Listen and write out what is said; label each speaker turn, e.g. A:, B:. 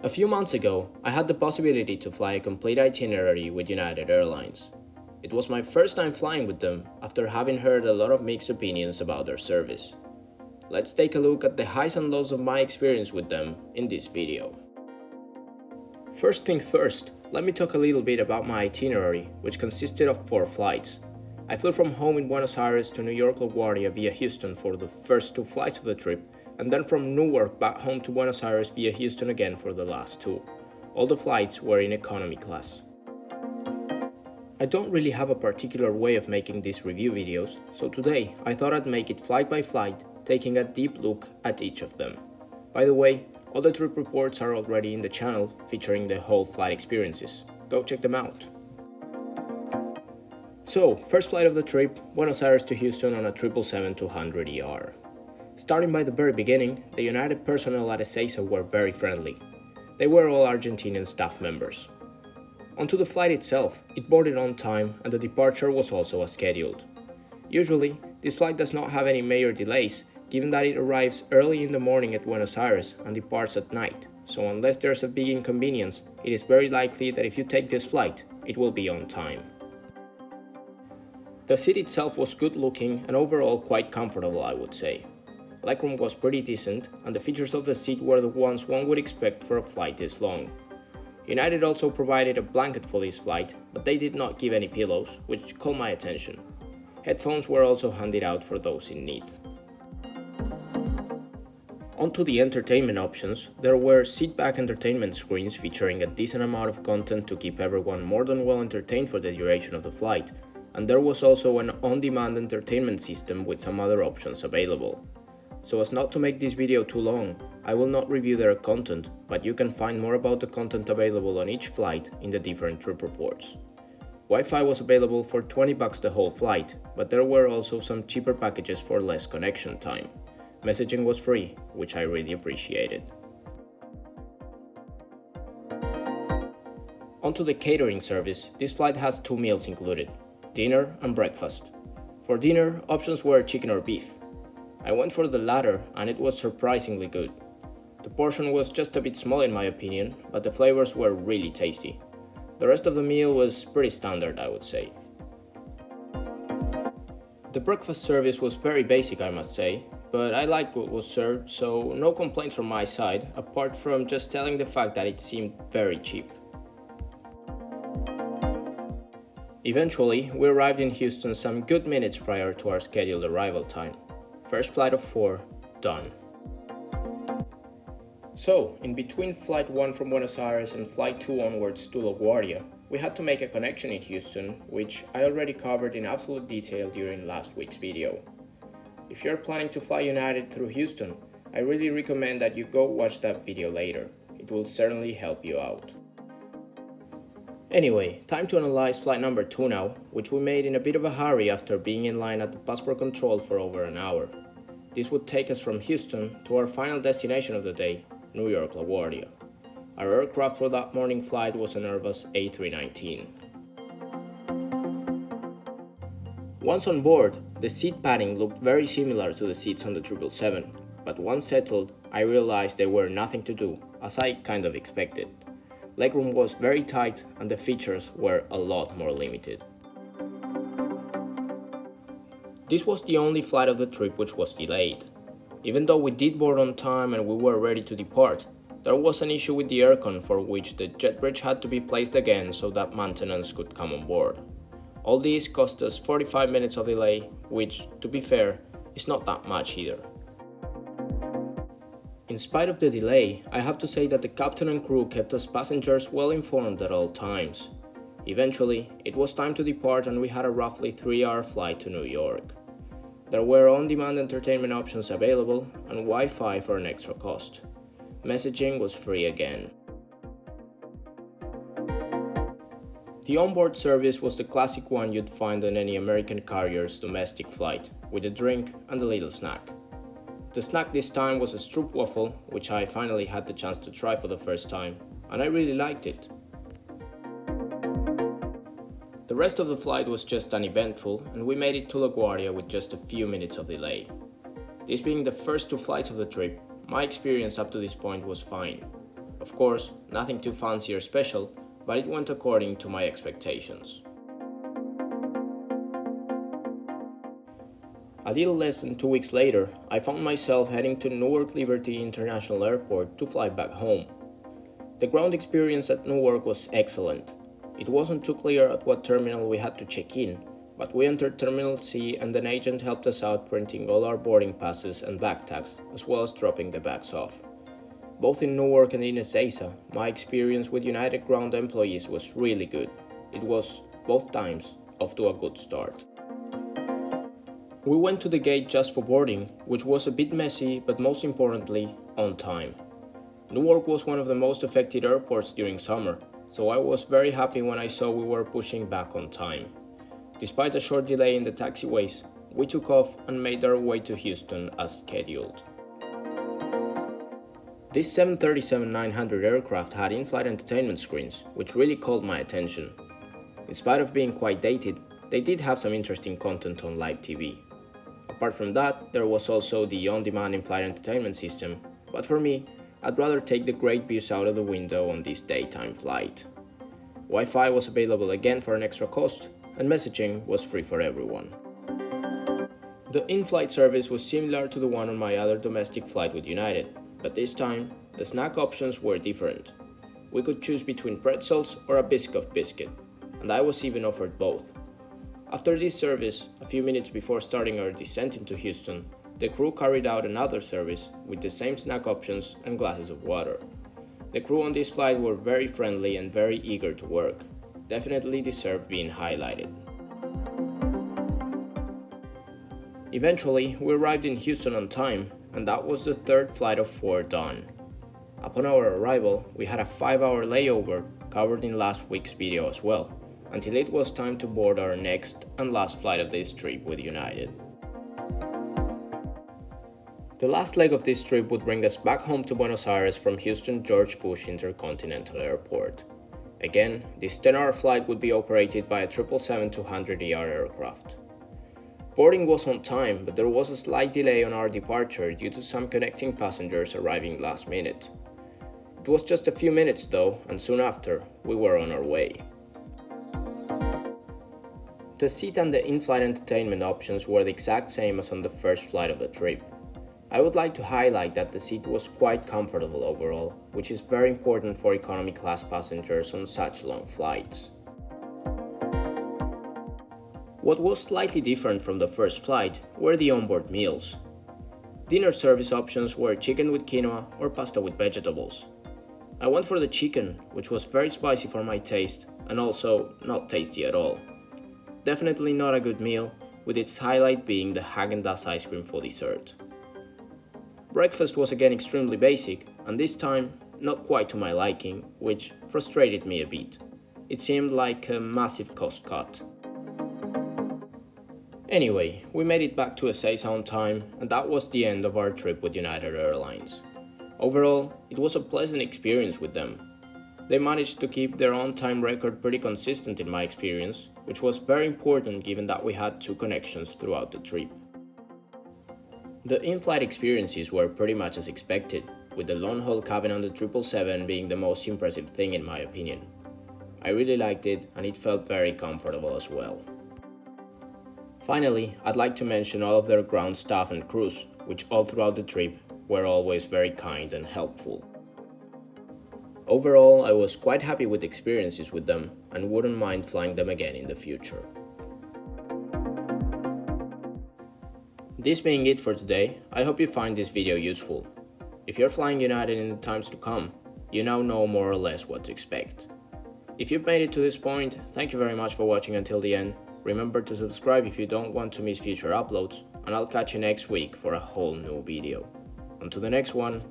A: A few months ago, I had the possibility to fly a complete itinerary with United Airlines. It was my first time flying with them after having heard a lot of mixed opinions about their service. Let's take a look at the highs and lows of my experience with them in this video. First thing first, let me talk a little bit about my itinerary, which consisted of 4 flights. I flew from home in Buenos Aires to New York LaGuardia via Houston for the first 2 flights of the trip, and then from Newark back home to Buenos Aires via Houston again for the last 2. All the flights were in economy class. I don't really have a particular way of making these review videos, so today I thought I'd make it flight by flight, taking a deep look at each of them. By the way, all the trip reports are already in the channel featuring the whole flight experiences. Go check them out. So, first flight of the trip, Buenos Aires to Houston on a 777-200ER. Starting by the very beginning, the United personnel at Ezeiza were very friendly. They were all Argentinian staff members. Onto the flight itself, it boarded on time and the departure was also as scheduled. Usually, this flight does not have any major delays, given that it arrives early in the morning at Buenos Aires and departs at night, so unless there's a big inconvenience, it is very likely that if you take this flight, it will be on time. The seat itself was good looking and overall quite comfortable, I would say. Legroom was pretty decent, and the features of the seat were the ones one would expect for a flight this long. United also provided a blanket for this flight, but they did not give any pillows, which caught my attention. Headphones were also handed out for those in need. Onto the entertainment options, there were seat-back entertainment screens featuring a decent amount of content to keep everyone more than well entertained for the duration of the flight, and there was also an on-demand entertainment system with some other options available. So as not to make this video too long, I will not review their content, but you can find more about the content available on each flight in the different trip reports. Wi-Fi was available for $20 the whole flight, but there were also some cheaper packages for less connection time. Messaging was free, which I really appreciated. Onto the catering service, this flight has 2 meals included, dinner and breakfast. For dinner, options were chicken or beef. I went for the latter and it was surprisingly good. The portion was just a bit small in my opinion, but the flavors were really tasty. The rest of the meal was pretty standard, I would say. The breakfast service was very basic, I must say, but I liked what was served, so no complaints from my side, apart from just telling the fact that it seemed very cheap. Eventually, we arrived in Houston some good minutes prior to our scheduled arrival time. First flight of 4, done. So, in between flight 1 from Buenos Aires and flight 2 onwards to LaGuardia, we had to make a connection in Houston, which I already covered in absolute detail during last week's video. If you're planning to fly United through Houston, I really recommend that you go watch that video later. It will certainly help you out. Anyway, time to analyze flight number 2 now, which we made in a bit of a hurry after being in line at the passport control for over an hour. This would take us from Houston to our final destination of the day, New York LaGuardia. Our aircraft for that morning flight was an Airbus A319. Once on board, the seat padding looked very similar to the seats on the 777, but once settled, I realized they were nothing to do, as I kind of expected. Legroom was very tight and the features were a lot more limited. This was the only flight of the trip which was delayed. Even though we did board on time and we were ready to depart, there was an issue with the aircon for which the jet bridge had to be placed again so that maintenance could come on board. All this cost us 45 minutes of delay, which, to be fair, is not that much either. In spite of the delay, I have to say that the captain and crew kept us passengers well informed at all times. Eventually, it was time to depart and we had a roughly 3-hour flight to New York. There were on-demand entertainment options available and Wi-Fi for an extra cost. Messaging was free again. The onboard service was the classic one you'd find on any American carrier's domestic flight, with a drink and a little snack. The snack this time was a stroopwafel, which I finally had the chance to try for the first time, and I really liked it. The rest of the flight was just uneventful, and we made it to LaGuardia with just a few minutes of delay. This being the first 2 flights of the trip, my experience up to this point was fine. Of course, nothing too fancy or special, but it went according to my expectations. A little less than 2 weeks later, I found myself heading to Newark Liberty International Airport to fly back home. The ground experience at Newark was excellent. It wasn't too clear at what terminal we had to check in, but we entered Terminal C and an agent helped us out printing all our boarding passes and bag tags, as well as dropping the bags off. Both in Newark and in Ezeiza, my experience with United ground employees was really good. It was, both times, off to a good start. We went to the gate just for boarding, which was a bit messy, but most importantly, on time. Newark was one of the most affected airports during summer, so I was very happy when I saw we were pushing back on time. Despite a short delay in the taxiways, we took off and made our way to Houston as scheduled. This 737-900 aircraft had in-flight entertainment screens, which really caught my attention. In spite of being quite dated, they did have some interesting content on live TV. Apart from that, there was also the on-demand in-flight entertainment system, but for me, I'd rather take the great views out of the window on this daytime flight. Wi-Fi was available again for an extra cost, and messaging was free for everyone. The in-flight service was similar to the one on my other domestic flight with United, but this time, the snack options were different. We could choose between pretzels or a Biscoff biscuit, and I was even offered both. After this service, a few minutes before starting our descent into Houston, the crew carried out another service with the same snack options and glasses of water. The crew on this flight were very friendly and very eager to work. Definitely deserved being highlighted. Eventually, we arrived in Houston on time, and that was the third flight of 4 done. Upon our arrival, we had a 5-hour layover covered in last week's video as well, until it was time to board our next and last flight of this trip with United. The last leg of this trip would bring us back home to Buenos Aires from Houston George Bush Intercontinental Airport. Again, this 10-hour flight would be operated by a 777-200ER aircraft. Boarding was on time, but there was a slight delay on our departure due to some connecting passengers arriving last minute. It was just a few minutes though, and soon after, we were on our way. The seat and the in-flight entertainment options were the exact same as on the first flight of the trip. I would like to highlight that the seat was quite comfortable overall, which is very important for economy class passengers on such long flights. What was slightly different from the first flight were the onboard meals. Dinner service options were chicken with quinoa or pasta with vegetables. I went for the chicken, which was very spicy for my taste and also not tasty at all. Definitely not a good meal, with its highlight being the Häagen-Dazs ice cream for dessert. Breakfast was again extremely basic, and this time not quite to my liking, which frustrated me a bit. It seemed like a massive cost cut. Anyway, we made it back to Ezeiza on time, and that was the end of our trip with United Airlines. Overall, it was a pleasant experience with them. They managed to keep their on-time record pretty consistent in my experience, which was very important given that we had 2 connections throughout the trip. The in-flight experiences were pretty much as expected, with the long-haul cabin on the 777 being the most impressive thing in my opinion. I really liked it, and it felt very comfortable as well. Finally, I'd like to mention all of their ground staff and crews, which all throughout the trip were always very kind and helpful. Overall, I was quite happy with the experiences with them and wouldn't mind flying them again in the future. This being it for today, I hope you find this video useful. If you're flying United in the times to come, you now know more or less what to expect. If you've made it to this point, thank you very much for watching until the end. Remember to subscribe if you don't want to miss future uploads, and I'll catch you next week for a whole new video. On to the next one.